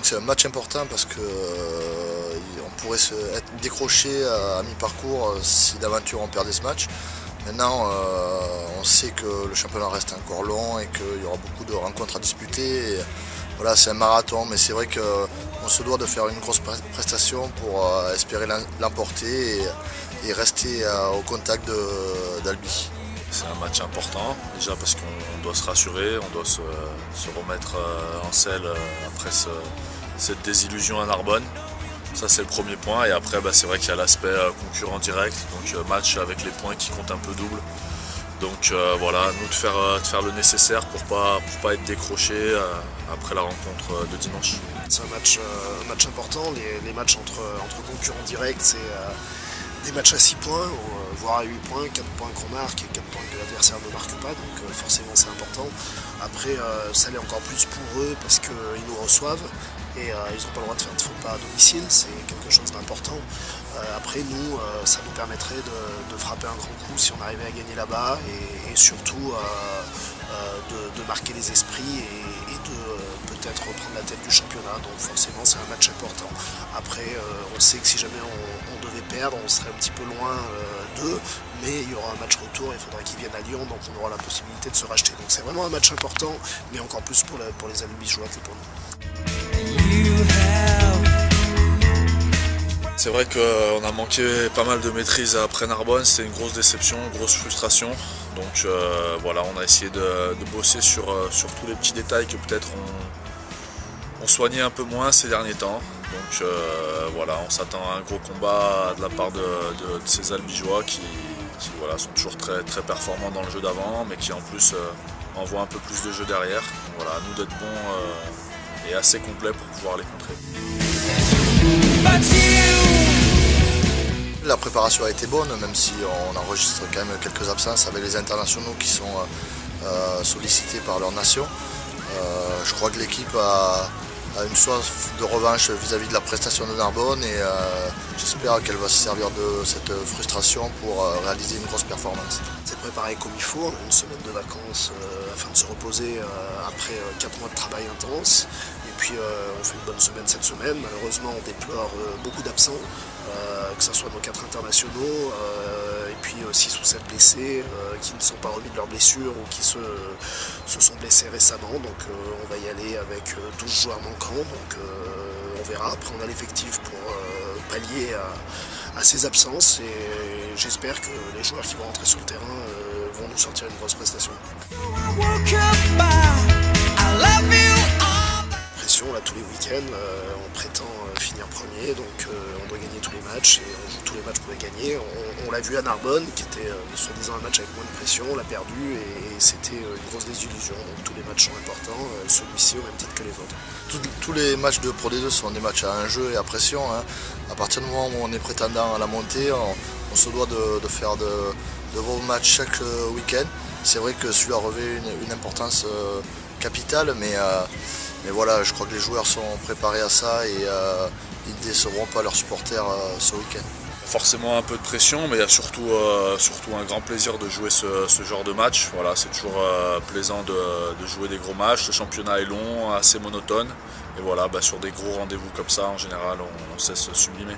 que c'est un match important parce que on pourrait être décroché à mi-parcours si d'aventure on perdait ce match. Maintenant, on sait que le championnat reste encore long et qu'il y aura beaucoup de rencontres à disputer. Et voilà, c'est un marathon, mais c'est vrai qu'on se doit de faire une grosse prestation pour espérer l'emporter et rester au contact d'Albi. C'est un match important, déjà parce qu'on doit se rassurer, on doit se remettre en selle après cette désillusion à Narbonne. Ça c'est le premier point, et après c'est vrai qu'il y a l'aspect concurrent direct, donc match avec les points qui comptent un peu double. Donc voilà, nous de faire le nécessaire pour pas être décroché après la rencontre de dimanche. C'est un match important, les matchs entre concurrents directs, c'est des matchs à 6 points, voire à 8 points, 4 points qu'on marque et 4 points que l'adversaire ne marque pas, donc forcément c'est important. Après ça l'est encore plus pour eux parce qu'ils nous reçoivent et ils n'ont pas le droit de faire de faux pas à domicile, c'est quelque chose d'important. Après nous, ça nous permettrait de frapper un grand coup si on arrivait à gagner là-bas et surtout de marquer les esprits et de peut-être reprendre la tête du championnat. Donc forcément c'est un match important. Après on sait que si jamais on devait perdre, on serait un petit peu loin d'eux, mais il y aura un match retour, il faudra qu'ils viennent à Lyon, donc on aura la possibilité de se racheter. Donc c'est vraiment un match important, mais encore plus pour les Albigeois que pour nous. C'est vrai qu'on a manqué pas mal de maîtrise après Narbonne, c'était une grosse déception, une grosse frustration. Donc voilà, on a essayé de bosser sur tous les petits détails que peut-être on soignait un peu moins ces derniers temps. Donc voilà, on s'attend à un gros combat de la part de ces Albigeois qui voilà, sont toujours très, très performants dans le jeu d'avant, mais qui en plus envoient un peu plus de jeu derrière. Donc, voilà, à nous d'être bons et assez complets pour pouvoir les contrer. La préparation a été bonne, même si on enregistre quand même quelques absences avec les internationaux qui sont sollicités par leur nation. Je crois que l'équipe a une soif de revanche vis-à-vis de la prestation de Narbonne et j'espère qu'elle va se servir de cette frustration pour réaliser une grosse performance. C'est préparé comme il faut, on a une semaine de vacances afin de se reposer après 4 mois de travail intense. Et puis on fait une bonne semaine cette semaine. Malheureusement on déplore beaucoup d'absents, que ce soit nos 4 internationaux et puis 6 ou 7 blessés qui ne sont pas remis de leurs blessures ou qui se sont blessés récemment. Donc on va y aller avec 12 joueurs manquants, donc on verra. Après on a l'effectif pour pallier à ces absences et j'espère que les joueurs qui vont rentrer sur le terrain vont nous sortir une grosse prestation. Pression là tous les week-ends, on prétend finir premier, donc on doit gagner tous les matchs et on joue tous les matchs pour les gagner. On l'a vu à Narbonne qui était soi-disant un match avec moins de pression, on l'a perdu et c'était une grosse désillusion. Donc tous les matchs sont importants, celui-ci au même titre que les autres. Tous les matchs de Pro D2 sont des matchs à enjeu et à pression. À partir du moment où on est prétendant à la montée, on se doit de faire de bons matchs chaque week-end. C'est vrai que celui-là revêt une importance capitale, mais voilà, je crois que les joueurs sont préparés à ça et ils ne décevront pas leurs supporters ce week-end. Forcément un peu de pression, mais il y a surtout un grand plaisir de jouer ce genre de match. Voilà, c'est toujours plaisant de jouer des gros matchs. Le championnat est long, assez monotone. Et voilà, sur des gros rendez-vous comme ça, en général, on sait se sublimer.